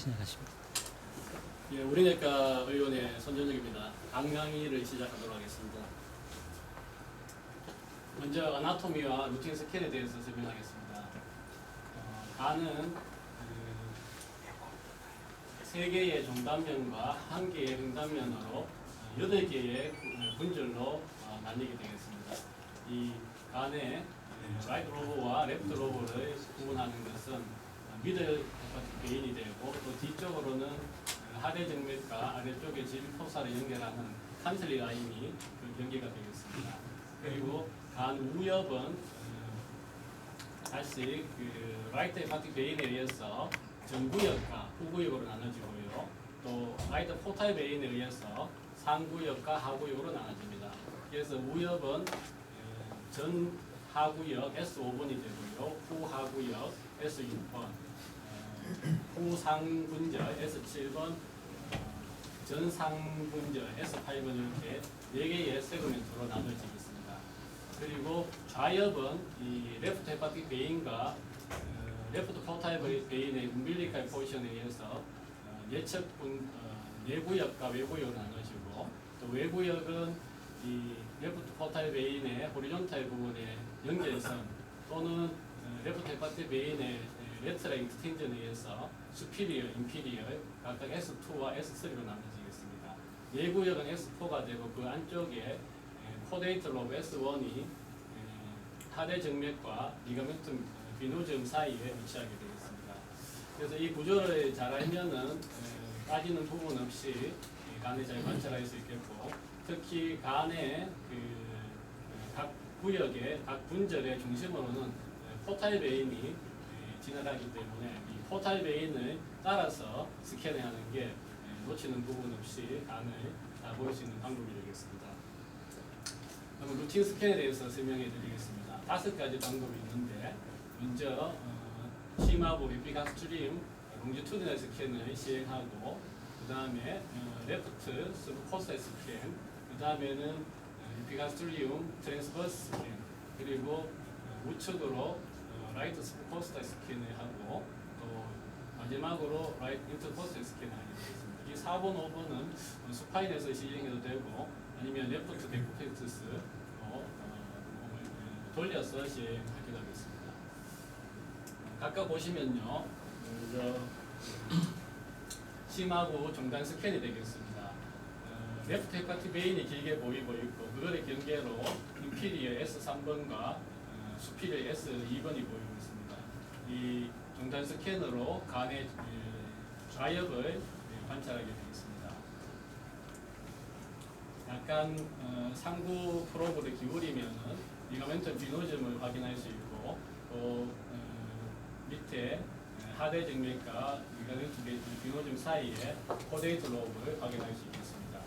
진행하십니다. 예, 우리내과 의원의 손전혁입니다. 강강의를 시작하도록 하겠습니다. 먼저 아나토미와 루틴 스캔에 대해서 설명하겠습니다. 간은 3개의 종단면과 1개의横断면으로 8개의 분절로 나뉘게 되겠습니다. 이 간의 라이트 로브와 레프트 로브를 구분하는 것은 미들 헤파틱 베인이 되고, 또 뒤쪽으로는 하대 정맥과 아래쪽에 질포사를 연결하는 칸슬리 라인이 연계가 되겠습니다. 그리고 간 우엽은 다시 라이트 헤파틱 베인에 의해서 전구역과 후구역으로 나눠지고요. 또 라이트 포탈 베인에 의해서 상구역과 하구역으로 나눠집니다. 그래서 우엽은 전 하구역 S5번이 되고요. 후하구역 S6번, 후상분절 S7번, 전상분절 S8번 이렇게 4개의 세그멘트로 나눠지겠습니다. 그리고 좌엽은 이 레프트 헤파틱 베인과 레프트 포탈 베인의 umbilical 포지션에 의해서 내구역과 외구역으로 나눠지고, 또 외구역은 이 레프트 포탈 베인의 호리존탈 부분의 연결선 또는 레프트 헤파틱 베인의 레트럴 익스텐전에 의해서 수피리어, 인피리어 각각 S2와 S3로 나눠지겠습니다. 내구역은 S4가 되고, 그 안쪽에 코데이트 로브 S1이 하대 정맥과 리가멘tum 비노즘 사이에 위치하게 되겠습니다. 그래서 이 구조를 잘 알면은 빠지는 부분 없이 간에 잘 관찰할 수 있겠고, 특히 간의 각 구역의 각 분절의 중심으로는 포탈 베인이 진행하기 때문에 이 포탈 베인을 따라서 스캔하는 게 놓치는 부분 없이 간을 다 볼 수 있는 방법이 되겠습니다. 그럼 루틴 스캔에 대해서 설명해 드리겠습니다. 5가지 방법이 있는데, 먼저 심하부 에피가스트림 롱지투디널 스캔을 시행하고, 그 다음에 레프트 스루코스 스캔, 그 다음에는 에피가스트리움 트랜스버스 스캔, 그리고 우측으로 라이트 스포스타 스캔을 하고, 또 마지막으로 라이트 인터포스타 스캔을 하게 되겠습니다. 이 4번, 5번은 수파인에서 시행해도 되고, 아니면 레프트 데코펙트스로 돌려서 시행하기도 하겠습니다. 각각 보시면요, 심하고 중단 스캔이 되겠습니다. 레프트 헤파틱 베인이 길게 보이고 있고, 그거를 경계로 인피리어 S3번과 수피리어 S2번이 보이고 있습니다. 이 중단 스캔으로 간의 좌엽을 관찰하게 되겠습니다. 약간 상부 프로브를 기울이면은 리가멘텀 비노즘을 확인할 수 있고, 또 밑에 하대 정맥과 리가멘텀 비노즘 사이에 코데이트 로브를 확인할 수 있겠습니다.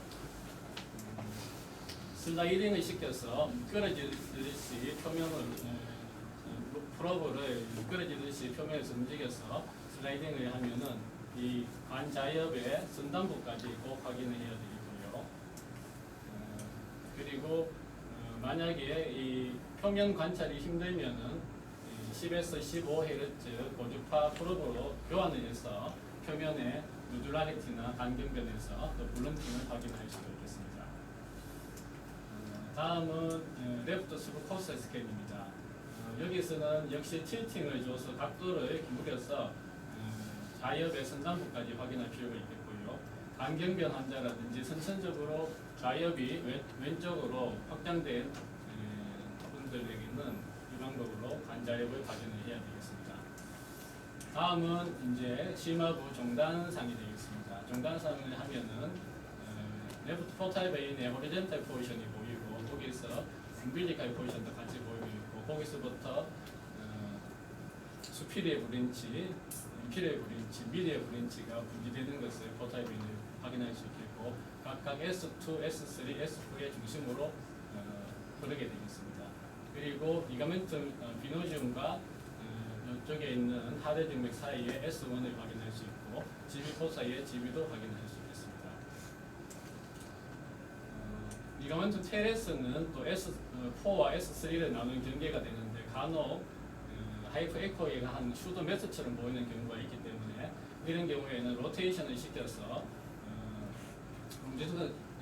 슬라이딩을 시켜서 미끄러지듯이 프로브를 미끄러지듯이 표면에서 움직여서 슬라이딩을 하면은 이 관자엽의 선단부까지 꼭 확인을 해야 되고요. 그리고 만약에 이 표면 관찰이 힘들면은 10에서 15Hz 고주파 프로브로 교환을 해서 표면의 누듈라리티나 간경변에서 또 블런팅을 확인할 수가 있겠습니다. 다음은 레프트 스루코스 스캔입니다. 여기서는 역시 틸팅을 줘서 각도를 기울여서 좌엽의 선단부까지 확인할 필요가 있겠고요. 간경변 환자라든지 선천적으로 좌엽이 왼쪽으로 확장된 분들에게는 이 방법으로 관자엽을 확인을 해야 되겠습니다. 다음은 이제 심하부 종단상이 되겠습니다. 종단상을 하면은 레프트 포탈 베인의 호리젠탈 포지션이 보이고, 거기서 umbilical 포지션도 같이 보이고 있고, 거기서부터 수피리의 브랜치, 인피리의 브랜치, 미리의 브랜치가 분리되는 것을 포탈 베인을 확인할 수 있겠고, 각각 S2, S3, S4의 중심으로 흐르게 되겠습니다. 그리고 리가멘텀 비노지움과 이쪽에 있는 하대 정맥 사이에 S1을 확인할 수 있고, GV4 사이에 GV도 확인할 수 있겠습니다. 리가멘텀 테레스는 또 S4와 S3를 나누는 경계가 되는데, 간혹 하이퍼 에코에 한 슈더 매스처럼 보이는 경우가 있기 때문에 이런 경우에는 로테이션을 시켜서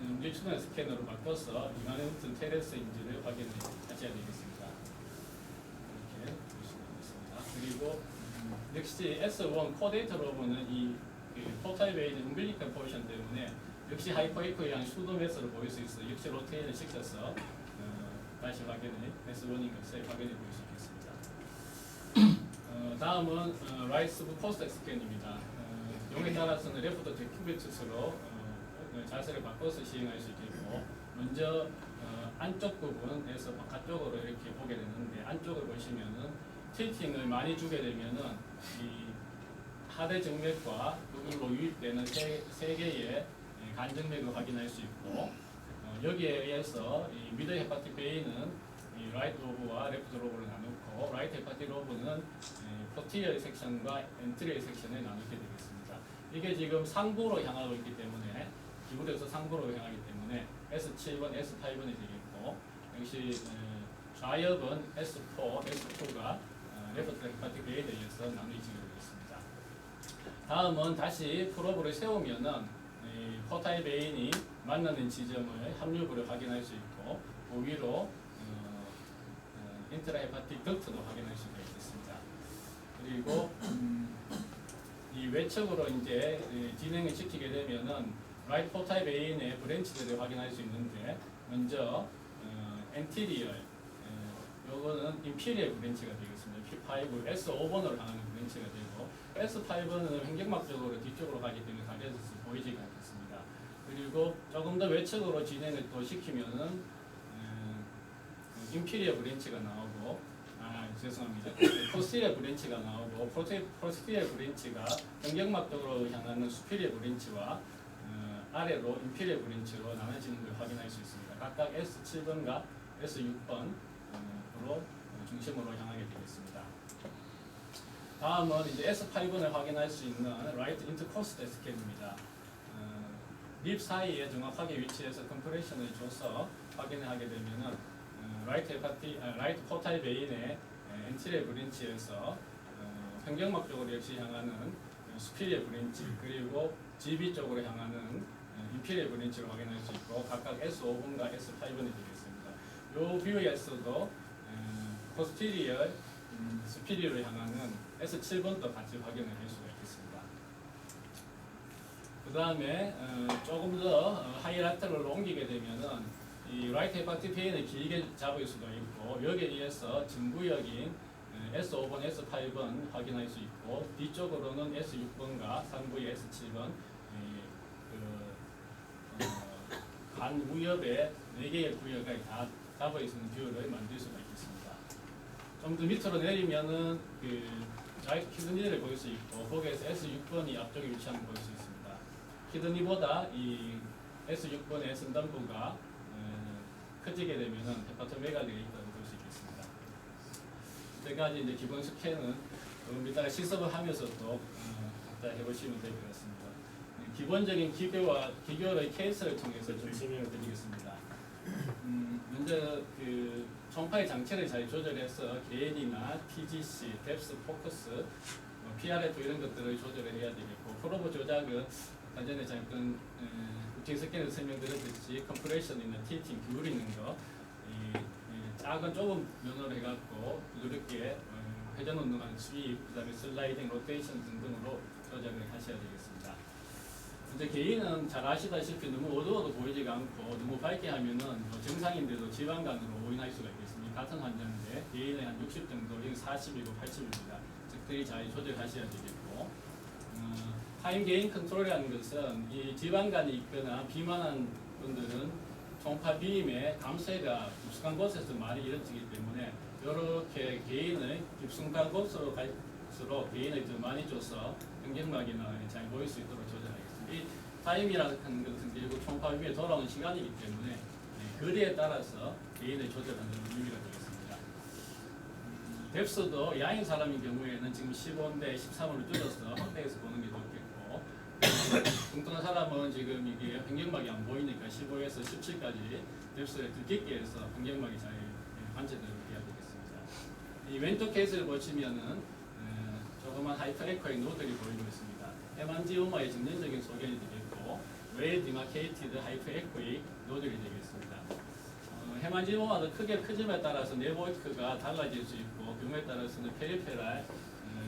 음질추는 스캐너로 바꿔서 이마넌트 테레스인지를 확인을 하셔야 되겠습니다. 이렇게 보시면 되겠습니다. 그리고 역시 S1 코데이터 로브는 이 포탈 베이즈 umbilical 포지션 때문에 역시 하이퍼에코에 한 수도 매스로 보일 수 있어. 역시 로테이션을 시켜서 다시 확인을 S1인 것을 확인해 볼 수 있겠습니다. 다음은 라이트 오브 코스트 스캔입니다. 용에 따라서는 레프트 데큐비트스로 자세를 바꿔서 시행할 수 있겠고, 먼저 안쪽 부분에서 바깥쪽으로 이렇게 보게 되는데, 안쪽을 보시면은 틸팅을 많이 주게 되면은 이 하대 정맥과 그걸로 유입되는 세 개의 간정맥을 확인할 수 있고, 여기에 의해서 이 미드 헤파틱 베인은 이 라이트 로브와 레프트 로브를 나누고, 라이트 헤파틱 로브는 포티리어 섹션과 엔트리어 섹션을 나누게 되겠습니다. 이게 지금 상부로 향하고 있기 때문에, 기울여서 상부로 향하기 때문에 S7번, S8번이 되겠고, 역시 좌엽은 S4, S2가 레프트 헤파틱 베인에 의해서 나누어지게 되겠습니다. 다음은 다시 프로브를 세우면은 포탈 베인이 만나는 지점을 합류부를 확인할 수 있고, 그 위로 인트라 헤파틱 덕트도 확인할 수가 있겠습니다. 그리고 이 외척으로 이제 진행을 시키게 되면은 라이트 포탈 베인의 브랜치들을 확인할 수 있는데, 먼저 엔티리어 요거는 인피리어 브랜치가 되겠습니다. P5, S5번으로 가는 브랜치가 되고, S8번은 횡격막적으로 뒤쪽으로 가기 때문에 가려져서 보이지가 않겠습니다. 그리고 조금 더 외측으로 진행을 또 시키면은 인피리어 브랜치가 나오고, 죄송합니다. 포스티리어 브랜치가 나오고, 포스티리어 브랜치가 횡격막적으로 향하는 수피리어 브랜치와 아래로 인피리어 브랜치로 나눠지는 걸 확인할 수 있습니다. 각각 S7번과 S6번으로 중심으로 향하게 되겠습니다. 다음은 이제 S8번을 확인할 수 있는 라이트 인터코스트 스캔입니다. 립 사이에 정확하게 위치해서 컴프레션을 줘서 확인을 하게 되면은 라이트 포탈 베인의 엔티리어 브랜치에서 횡격막 쪽으로 역시 향하는 수피리어 브랜치, 그리고 GB 쪽으로 향하는 인피리어 브랜치를 확인할 수 있고, 각각 S5번과 S8번이 되겠습니다. 이 뷰에서도 포스티리어, 수피리어로 향하는 S7번도 같이 확인을 할 수가 있겠습니다. 그 다음에 조금 더 하이라이트로 옮기게 되면은 이 라이트 헤파틱 베인을 길게 잡을 수가 있고, 여기에 의해서 증구역인 S5번, S8번 확인할 수 있고, 뒤쪽으로는 S6번과 상부의 S7번 간 우엽에 4개의 구역을 다 잡아 있는 뷰를 만들 수가 있겠습니다. 좀 더 밑으로 내리면은 라이트 키드니를 볼 수 있고, 거기에서 S6번이 앞쪽에 위치한 걸 볼 수 있습니다. 키드니보다 이 S6번의 선단부가 커지게 되면은 헤파토메갈리가 있다고 볼 수 있겠습니다. 이때까지 이제 기본 스캔은 조금 이따가 실습을 하면서도 갖다 해보시면 될 것 같습니다. 기본적인 기교의 케이스를 통해서 좀 설명을 드리겠습니다. 먼저 총파의 장치를 잘 조절해서 게인이나 TGC, 뎁스, 포커스, PRF 이런 것들을 조절을 해야 되겠고, 프로브 조작은 아까 전에 잠깐 루팅 스캔에서 설명드렸듯이 컴프레션이나 틸팅, 기울이는 거, 작은 좁은 면으로 해갖고 부드럽게 회전 운동하는 스윕, 그다음에 슬라이딩, 로테이션 등등으로 조작을 하셔야 되겠습니다. 이제 개인은 잘 아시다시피 너무 어두워도 보이지가 않고 너무 밝게 하면은 정상인데도 지방간으로 오인할 수가 있겠습니다. 같은 환자인데 개인의 한 60 정도, 이건 40이고 80입니다. 적절히 잘 조절하셔야 되겠고, 타임 게인 컨트롤이라는 것은 이 지방간이 있거나 비만한 분들은 총파 비임의 감쇄가 깊숙한 곳에서 많이 이루어지기 때문에 이렇게 개인의 깊숙한 곳으로 갈수록 개인을 더 많이 줘서 횡격막이나 잘 보일 수 있도록 조절하겠습니다. 이 타임이라는 것은 결국 총파 위에 돌아오는 시간이기 때문에 거리에 따라서 개인을 조절하는 의미가 되겠습니다. 뎁스도 야인 사람인 경우에는 지금 15인데 13으로 줄여서 확대해서 보는 게 좋겠고, 뚱뚱한 사람은 지금 이게 횡격막이 안 보이니까 15에서 17까지 뎁스를 더 깊게 해서 횡격막이 잘 관찰되도록 해야 되겠습니다. 이 왼쪽 케이스를 보시면은 조그만 하이퍼 에코의 노들이 보이고 있습니다. 헤만지오마의 점진적인 소견이 되겠고 웰 디마케이티드 하이퍼 에코익 노즐이 되겠습니다. 헤만지오마도 크게 크짐에 따라서 네버워크가 달라질 수 있고 경우에 따라서는 페리페랄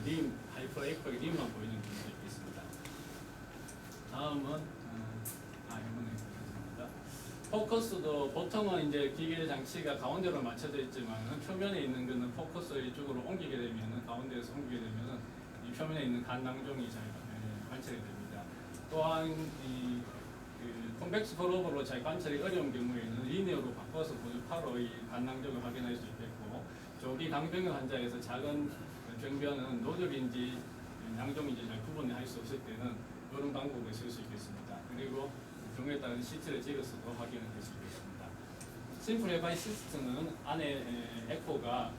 림 하이퍼 에코익 림만 보이는 경우도 있겠습니다. 다음은 포커스도 보통은 이제 기계 장치가 가운데로 맞춰져 있지만 표면에 있는 것은 포커스 이쪽으로 옮기게 되면 가운데에서 옮기게 되면 이 표면에 있는 간낭종이 잘 관찰이 됩니다. 또한 이 콘벡스 프로브로 잘 관찰이 어려운 경우에는 리니어로 바꿔서 고주파로 이 간낭종을 확인할 수 있겠고 조기 강병형 환자에서 작은 병변은 노즐인지 낭종인지 잘 구분할 수 없을 때는 이런 방법을 쓸 수 있겠습니다. 그리고 경우에 따른 CT를 찍어서도 확인을 할 수 있겠습니다. 심플 에바이 시스템은 안에 에코가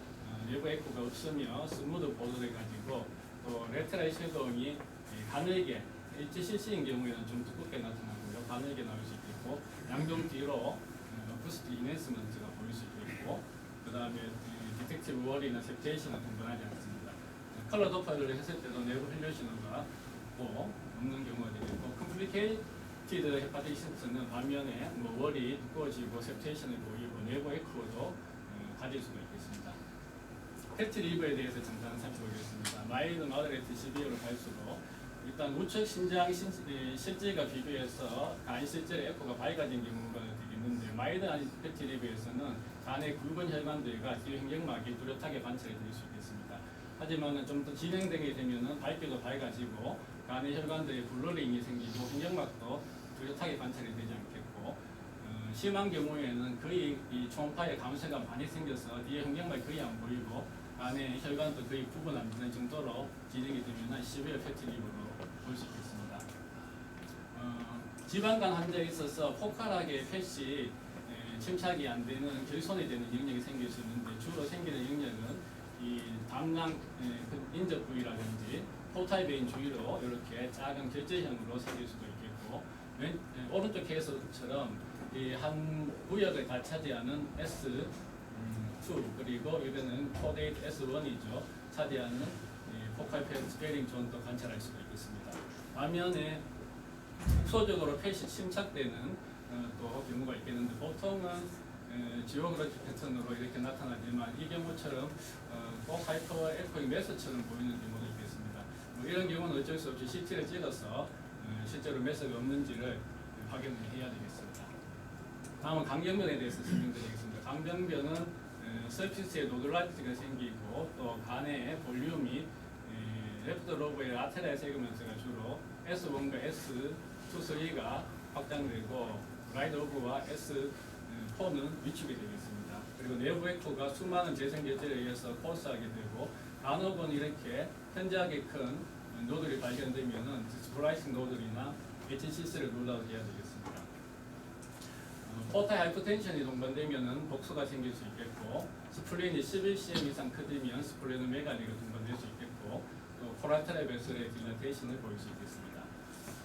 내부 에코가 없으며 스무드 보드를 가지고 또 레테랄 섀도잉이 가늘게 HCC인 경우에는 좀 두껍게 나타나고요. 가늘게 나올 수 있겠고 양종 뒤로 어쿠스틱 이네스먼트가 보일 수 있겠고 그 다음에 디텍티브 월이나 셉테이션은 동반하지 않습니다. 컬러 도파를 했을 때도 내부 혈류 신호가 없는 경우가 되겠고 컴플리케이티드 헤파티시스는 반면에 월이 두꺼워지고 셉테이션을 보이고 내부 에코도 가질 수가 있겠습니다. 팩트 리버에 대해서 잠깐 살펴보겠습니다. 마이드, 마더레트, 시비어로 갈수록 일단 우측 신장 실질과 비교해서 간 실질의 에코가 밝아진 경우가 되겠는데 마이드 팩트 리버에서는 간의 굵은 혈관들과 뒤횡격막이 뚜렷하게 관찰이 될 수 있겠습니다. 하지만 좀 더 진행되게 되면 밝기도 밝아지고 간의 혈관들에 블러링이 생기고 횡격막도 뚜렷하게 관찰이 되지 않겠고 심한 경우에는 거의 이 초음파에 감쇄가 많이 생겨서 뒤에 횡격막이 거의 안 보이고 안에 혈관도 거의 구분 안 되는 정도로 진행이 되면 시비어 패티리브로 볼 수 있겠습니다. 지방간 환자에 있어서 포칼하게 펫이 침착이 안 되는 결손이 되는 영역이 생길 수 있는데 주로 생기는 영역은 이 담낭 인접 부위라든지 포탈베인 주위로 이렇게 작은 결제형으로 생길 수도 있겠고 오른쪽 케이스처럼 이 한 구역을 다 차지하는 S2 그리고 이거는 코데이트 S1이죠. 차지하는 포칼 펫 스페링 존도 관찰할 수가 있겠습니다. 반면에 국소적으로 펫이 침착되는 또 경우가 있겠는데 보통은 지오그래피 패턴으로 이렇게 나타나지만 이 경우처럼 꼭 하이퍼 에코익 메스처럼 보이는 경우도 있겠습니다. 이런 경우는 어쩔 수 없이 CT를 찍어서 실제로 메스가 없는지를 확인을 해야 되겠습니다. 다음은 강경변에 대해서 설명드리겠습니다. 강경변은 서피스에 노듈라이티가 생기고 또 간의 볼륨이 레프트 로브의 라테랄 세그먼트가 주로 S1과 S2, 3가 확장되고 라이트 로브와 S4는 위축이 되겠습니다. 그리고 내부 에코가 수많은 재생 결제에 의해서 콜스하게 되고 간혹은 이렇게 현저하게 큰 노들이 발견되면은 스플라이싱 노들이나 HCC를 룰아웃 해야 되겠습니다. 포탈 하이퍼텐션이 동반되면은 복수가 생길 수 있겠고 스플린이 11cm 이상 크면 스플레노메갈리가 동반될 수 있겠고 또 코라테랄 베슬의 딜라테이션을 보일 수 있겠습니다.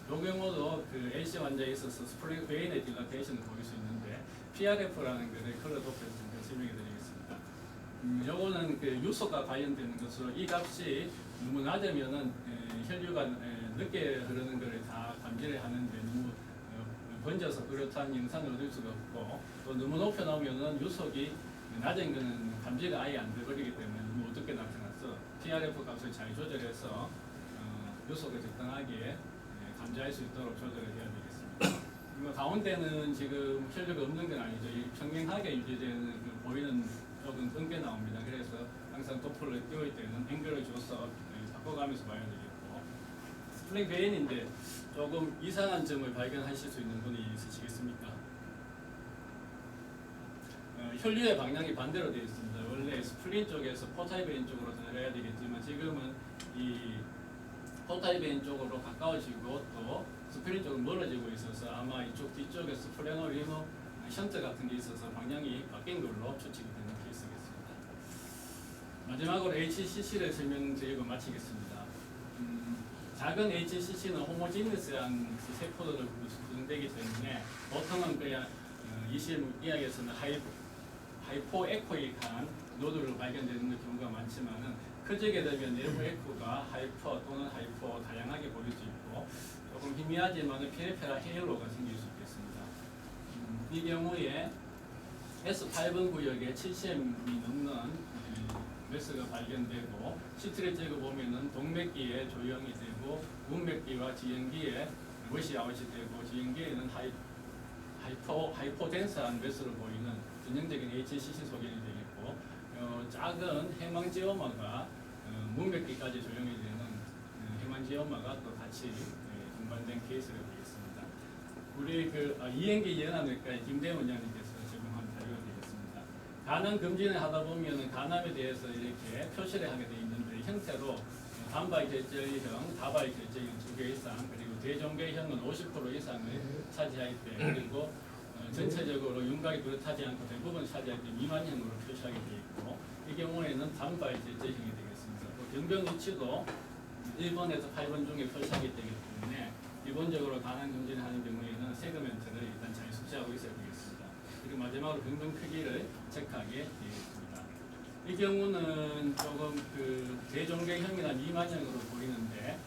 이 경우도 그 AC 환자에 있어서 스플린 베인의 딜라테이션을 보일 수 있는데 PRF라는 것을 컬러 도표에서 잠깐 설명해 드리겠습니다. 요거는 그 유속과 관련되는 것으로 이 값이 너무 낮으면은 혈류가 늦게 흐르는 것을 다 감지를 하는데 너무 번져서 그렇다는 영상을 얻을 수가 없고 또 너무 높여 나오면은 유속이 낮은 거는 감지가 아예 안 돼버리기 때문에 너무 어둡게 나타나서 PRF 값을 잘 조절해서 유속을 적당하게 감지할 수 있도록 조절을 해야 되겠습니다. 가운데는 지금 혈류가 없는 건 아니죠. 평행하게 유지되는 보이는 쪽은 끊게 나옵니다. 그래서 항상 도플을 띄울 때는 앵글을 줘서 바꿔가면서 봐야 되겠고 스플링 베인인데 조금 이상한 점을 발견하실 수 있는 분이 있으시겠습니까? 혈류의 방향이 반대로 되어 있습니다. 원래 스플린 쪽에서 포탈 베인 쪽으로 내려야 되겠지만 지금은 이 포탈 베인 쪽으로 가까워지고 또 스플린 쪽으로 멀어지고 있어서 아마 이쪽 뒤쪽에 스플레노 리노 션트 같은 게 있어서 방향이 바뀐 걸로 추측이 되는 케이스겠습니다. 마지막으로 HCC를 설명드리고 마치겠습니다. 작은 HCC는 호모지니스한 세포들을 구성되기 때문에 보통은 그냥 이학에서는 하이포 에코익한 노드로 발견되는 경우가 많지만은 커지게 되면 내부 에코가 하이퍼 또는 하이퍼 다양하게 보일 수 있고 조금 희미하지만 페리페라 헤일로가 생길 수 있겠습니다. 이 경우에 S8번 구역에 7cm이 넘는 메스가 발견되고 CT를 찍어 보면은 동맥기에 조형이 되고 문맥기와 지형기에 것이 아웃이 되고 지형기에는 하이포덴스한 메스로 보이는 전형적인 HCC 소견이 되겠고 작은 해망지오마가 문맥기까지 조형이 되는 해망지오마가 또 같이 동반된 케이스가 되겠습니다. 우리 이행기 연암외과의 김대원 원장님께서 제공한 자료가 되겠습니다. 간암 검진을 하다 보면 간암에 대해서 이렇게 표시를 하게 되어 있는데 형태로 단발 결절형, 다발 결절형 2개 이상 그리고 대종괴형은 50% 이상을 차지할 때 그리고 전체적으로 윤곽이 뚜렷하지 않고 대부분 차지할 때 미만형으로 표시하게 되어 있고 이 경우에는 단발 결절형이 되겠습니다. 병변 위치도 1번에서 8번 중에 표시하게 되기 때문에 기본적으로 간암 검진을 하는 경우에는 세그멘트를 일단 잘 숙지하고 있어야 되겠습니다. 그리고 마지막으로 병변 크기를 체크하게 되어 있습니다. 이 경우는 조금 대종괴형이나 미만형으로 보이는데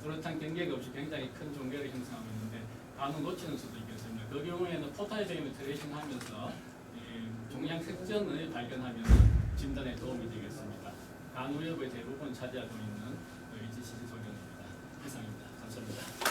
뚜렷한 경계가 없이 굉장히 큰 종괴를 형성하고 있는데 간혹 놓치는 수도 있겠습니다. 그 경우에는 포탈베임을 트레이싱하면서 종양 색전을 발견하면 진단에 도움이 되겠습니다. 간우엽의 대부분 차지하고 있는 HCC 소견입니다. 이상입니다. 감사합니다.